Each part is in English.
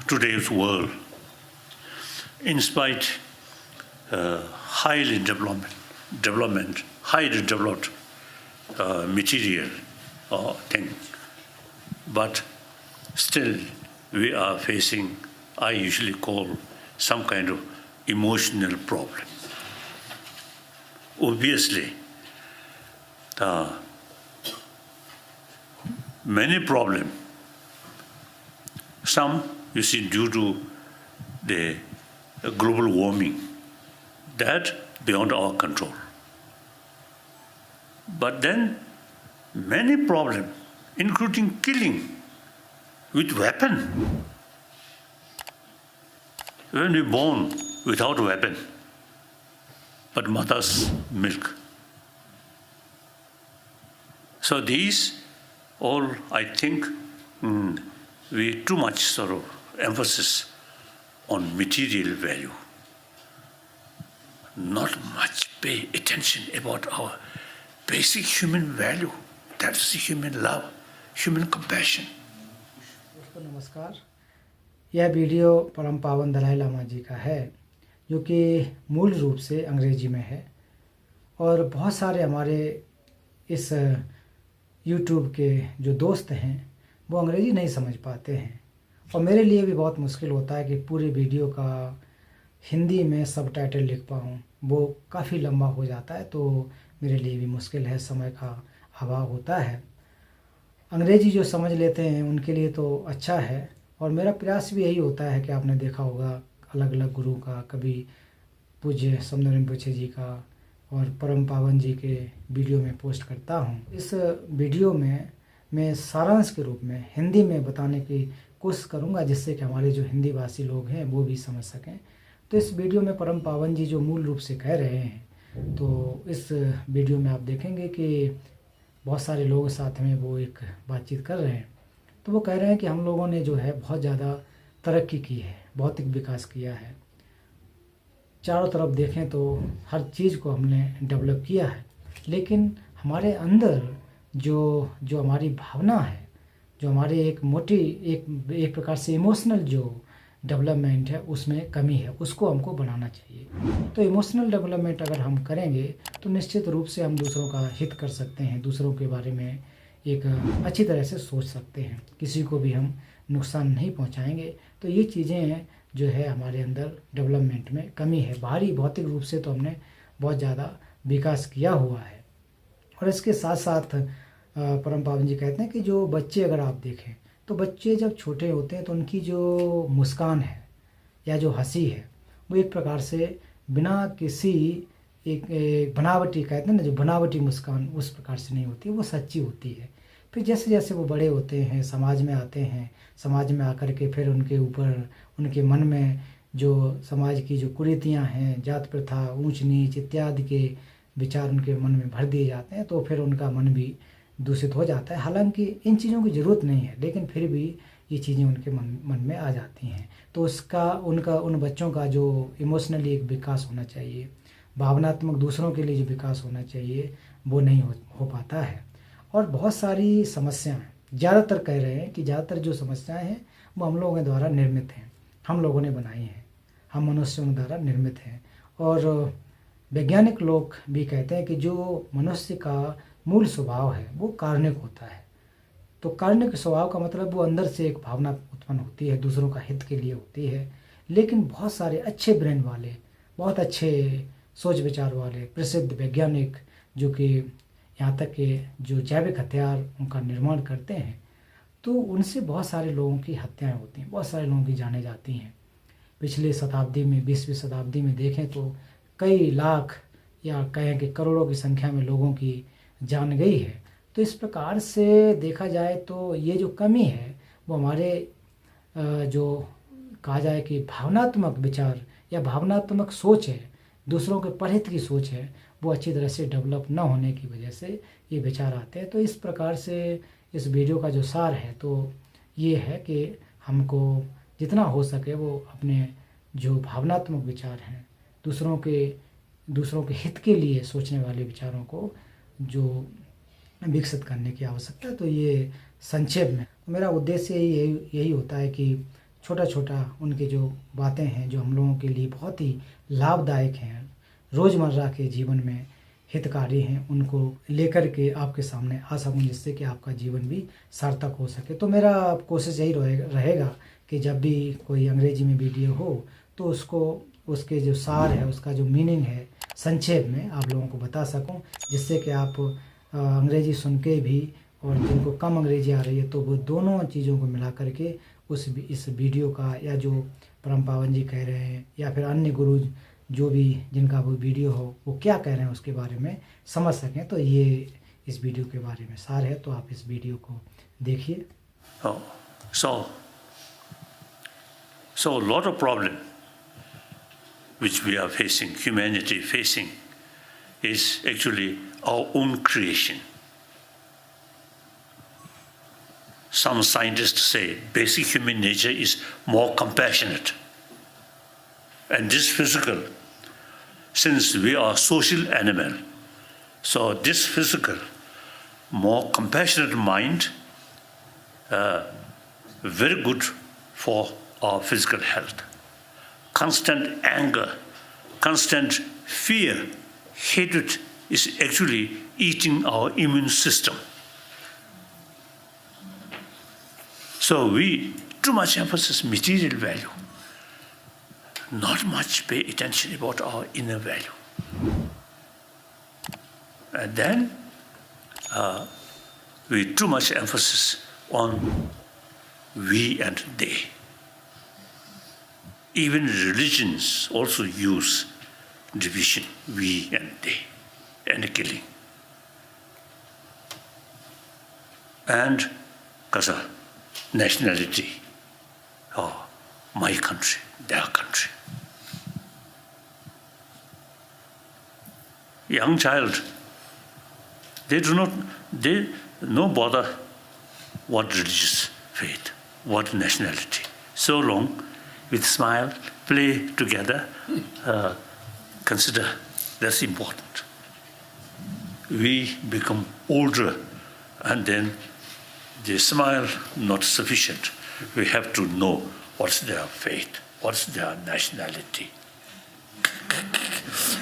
today's world, in spite highly highly developed material or thing, but still we are facing, I usually call, some kind of emotional problem. Obviously, many problems, some you see due to the global warming, that beyond our control. But then many problems, including killing with weapon. When we born without weapon, but mother's milk. So these all, I think, we too much sort of emphasis on material value. Not much pay attention about our basic human value. That's human love, human compassion. दोस्तों नमस्कार। यह video परम पावन दलाई लामा जी का है, जो कि मूल रूप से अंग्रेजी में है और बहुत सारे हमारे इस YouTube के जो दोस्त हैं वो अंग्रेजी नहीं समझ पाते हैं और मेरे लिए भी बहुत मुश्किल होता है कि पूरे वीडियो का हिंदी में सबटाइटल लिख पाऊँ। वो काफ़ी लंबा हो जाता है तो मेरे लिए भी मुश्किल है, समय का अभाव होता है। अंग्रेजी जो समझ लेते हैं उनके लिए तो अच्छा है और मेरा प्रयास भी यही होता है कि आपने देखा होगा अलग अलग गुरु का, कभी पूज्य समदन रिम्पोछे जी का और परम पावन जी के वीडियो में पोस्ट करता हूँ। इस वीडियो में मैं सारांश के रूप में हिंदी में बताने की कोशिश करूँगा, जिससे कि हमारे जो हिंदी भाषी लोग हैं वो भी समझ सकें। तो इस वीडियो में परम पावन जी जो मूल रूप से कह रहे हैं, तो इस वीडियो में आप देखेंगे कि बहुत सारे लोगों के साथ में वो एक बातचीत कर रहे हैं। तो वो कह रहे हैं कि हम लोगों ने जो है बहुत ज़्यादा तरक्की की है, भौतिक विकास किया है, चारों तरफ देखें तो हर चीज़ को हमने डेवलप किया है, लेकिन हमारे अंदर जो हमारी भावना है, जो हमारे एक प्रकार से इमोशनल जो डेवलपमेंट है उसमें कमी है, उसको हमको बढ़ाना चाहिए। तो इमोशनल डेवलपमेंट अगर हम करेंगे तो निश्चित रूप से हम दूसरों का हित कर सकते हैं, दूसरों के बारे में एक अच्छी तरह से सोच सकते हैं, किसी को भी हम नुकसान नहीं पहुंचाएंगे। तो ये चीज़ें जो है हमारे अंदर डेवलपमेंट में कमी है। बाहरी भौतिक रूप से तो हमने बहुत ज़्यादा विकास किया हुआ है और इसके साथ साथ परम पावन जी कहते हैं कि जो बच्चे अगर आप देखें तो बच्चे जब छोटे होते हैं तो उनकी जो मुस्कान है या जो हंसी है वो एक प्रकार से बिना किसी एक बनावटी, कहते हैं ना, जो बनावटी मुस्कान उस प्रकार से नहीं होती, वो सच्ची होती है। फिर जैसे जैसे वो बड़े होते हैं, समाज में आते हैं, समाज में आकर के फिर उनके ऊपर उनके मन में जो समाज की जो कुरीतियाँ हैं, जात प्रथा, ऊंच नीच इत्यादि के विचार उनके मन में भर दिए जाते हैं, तो फिर उनका मन भी दूषित हो जाता है। हालांकि इन चीज़ों की ज़रूरत नहीं है, लेकिन फिर भी ये चीज़ें उनके मन में आ जाती हैं। तो उन बच्चों का जो इमोशनली एक विकास होना चाहिए, भावनात्मक दूसरों के लिए जो विकास होना चाहिए, वो नहीं हो पाता है। और बहुत सारी समस्याएं, ज़्यादातर कह रहे हैं कि ज़्यादातर जो समस्याएं हैं वो हम लोगों के द्वारा निर्मित हैं, हम लोगों ने बनाई हैं, हम मनुष्यों द्वारा निर्मित हैं। और वैज्ञानिक लोग भी कहते हैं कि जो मनुष्य का मूल स्वभाव है वो कार्णिक होता है। तो कार्णिक स्वभाव का मतलब वो अंदर से एक भावना उत्पन्न होती है, दूसरों का हित के लिए होती है। लेकिन बहुत सारे अच्छे ब्रेन वाले, बहुत अच्छे सोच विचार वाले प्रसिद्ध वैज्ञानिक जो कि यहाँ तक कि जो जैविक हथियार उनका निर्माण करते हैं, तो उनसे बहुत सारे लोगों की हत्याएं होती हैं, बहुत सारे लोगों की जानें जाती हैं। पिछले शताब्दी में, 20वीं शताब्दी में देखें तो कई लाख या कहें कि करोड़ों की संख्या में लोगों की जान गई है। तो इस प्रकार से देखा जाए तो ये जो कमी है वो हमारे जो कहा जाए कि भावनात्मक विचार या भावनात्मक सोच है, दूसरों के परहित की सोच है, वो अच्छी तरह से डेवलप ना होने की वजह से ये विचार आते हैं। तो इस प्रकार से इस वीडियो का जो सार है तो ये है कि हमको जितना हो सके वो अपने जो भावनात्मक विचार हैं, दूसरों के हित के लिए सोचने वाले विचारों को जो विकसित करने की आवश्यकता है। तो ये संक्षेप में मेरा उद्देश्य यही होता है कि छोटा छोटा उनके जो बातें हैं जो हम लोगों के लिए बहुत ही लाभदायक हैं, रोज़मर्रा के जीवन में हितकारी हैं, उनको लेकर के आपके सामने आ सकूं, जिससे कि आपका जीवन भी सार्थक हो सके। तो मेरा कोशिश यही रहेगा कि जब भी कोई अंग्रेजी में वीडियो हो तो उसको उसके जो सार है, उसका जो मीनिंग है, संक्षेप में आप लोगों को बता सकूं, जिससे कि आप अंग्रेजी सुन के भी, और जिनको कम अंग्रेजी आ रही है तो वो दोनों चीज़ों को मिला करके इस वीडियो का, या जो परम पावन जी कह रहे हैं या फिर अन्य गुरु जो भी जिनका वो वीडियो हो वो क्या कह रहे हैं उसके बारे में समझ सकें। तो ये इस वीडियो के बारे में सार है, तो आप इस वीडियो को देखिए। So a lot of problem which we are facing, humanity facing, is actually our own creation. Some scientists say basic human nature is more compassionate. And this physical, since we are social animal, so this physical, more compassionate mind, very good for our physical health. Constant anger, constant fear, hatred is actually eating our immune system. So we too much emphasis material value, not much pay attention about our inner value. And then we too much emphasis on we and they. Even religions also use division, we and they, and killing. And kasa, nationality, my country, their country. Young child, they no bother what religious faith, what nationality. So long, with smile, play together, consider that's important. We become older and then the smile not sufficient. We have to know what's their faith, what's their nationality.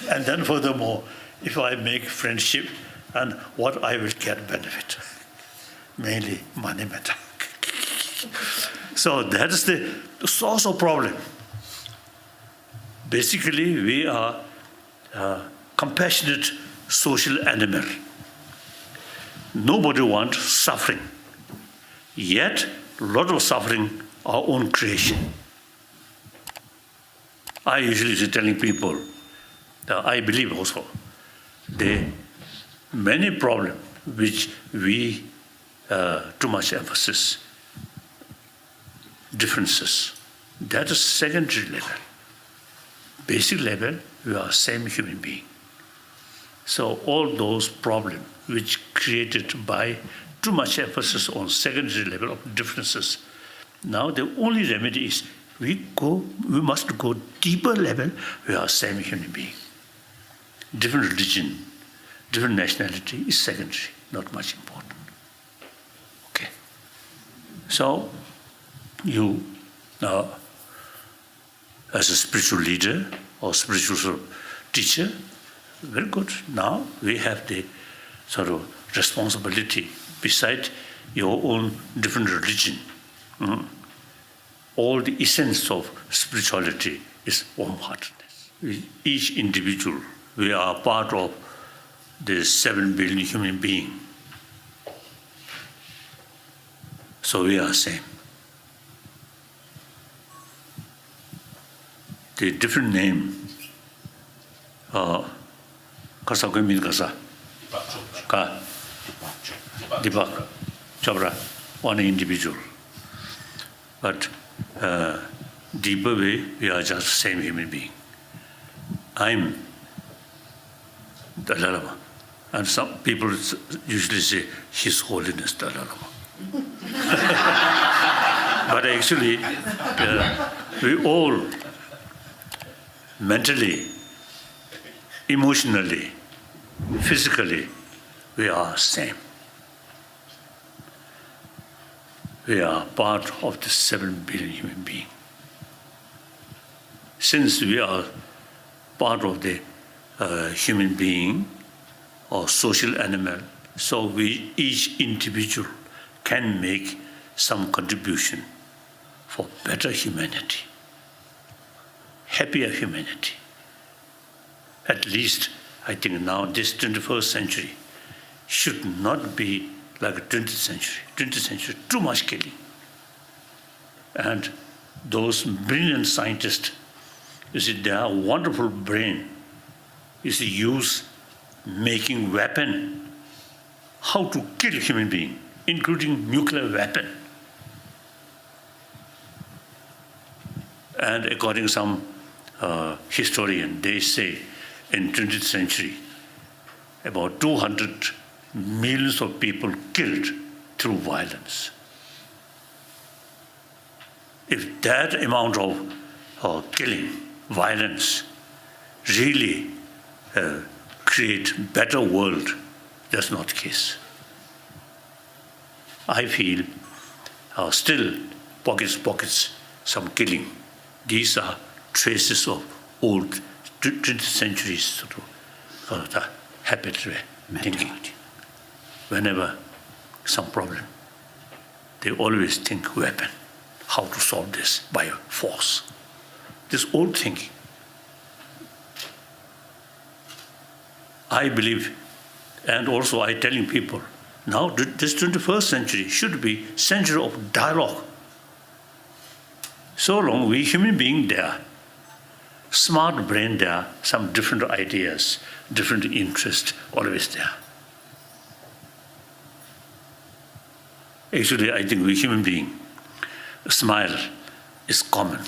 And then furthermore, if I make friendship and what I will get benefit, mainly money matter. So that is the source of problem. Basically, we are compassionate social animal. Nobody wants suffering. Yet, a lot of suffering, our own creation. I usually telling people, I believe also, many problems which we too much emphasis, differences, that is secondary level. Basic level, we are same human being. So all those problems which created by too much emphasis on secondary level of differences, now the only remedy is we must go deeper level, we are same human being. Different religion, different nationality is secondary, not much important. Okay. So you as a spiritual leader or spiritual teacher, very good. Now we have the sort of responsibility beside your own different religion. All the essence of spirituality is warm-heartedness. Each individual, we are part of the 7 billion human being. So we are same. The different name, kasa ko mean kasa, ka, Deepak Chopra, one individual. But deeper way, we are just same human being. I'm Dalai Lama. And some people usually say, His Holiness Dalai Lama. But actually, we all mentally, emotionally, physically, we are same. we are part of the 7 billion human being. Since we are part of the human being or social animal, so each individual can make some contribution for better humanity, happier humanity. At least, I think now this 21st century should not be like a 20th century. 20th century, too much killing. And those brilliant scientists, you see, they have a wonderful brain. You see, use making weapon, how to kill human being, including nuclear weapon. And according to some historian, they say in 20th century, about 200 millions of people killed through violence. If that amount of killing, violence, really create better world, that's not the case. I feel still pockets, some killing. These are traces of old 20th centuries sort of habit thinking. Whenever some problem, they always think weapon, how to solve this by force. This old thinking. I believe, and also I telling people, now this 21st century should be century of dialogue. So long we human being there, smart brain there, some different ideas, different interests, always there. Actually, I think we human being, smile is common.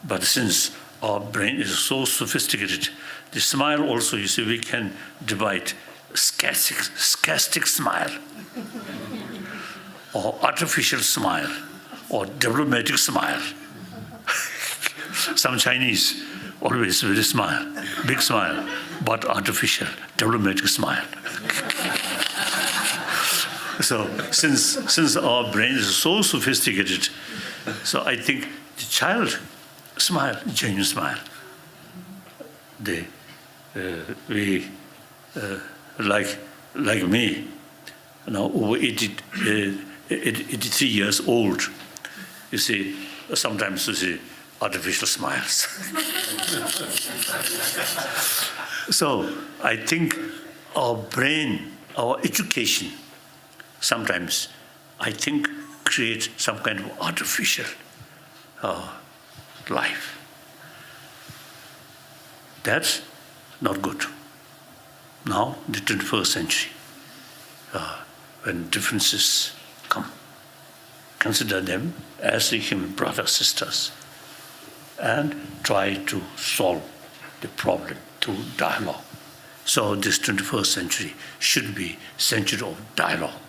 But since our brain is so sophisticated, the smile also, you see, we can divide sarcastic smile, or artificial smile, or diplomatic smile. Some Chinese always with a smile, big smile, but artificial, diplomatic smile. So since our brain is so sophisticated, so I think the child smile, genuine smile. Like me, now over 83 years old, you see, sometimes you see artificial smiles. So I think our brain, our education, sometimes I think create some kind of artificial life. That's not good. Now, the 21st century, when differences come, consider them as the human brothers, sisters, and try to solve the problem through dialogue. So this 21st century should be century of dialogue.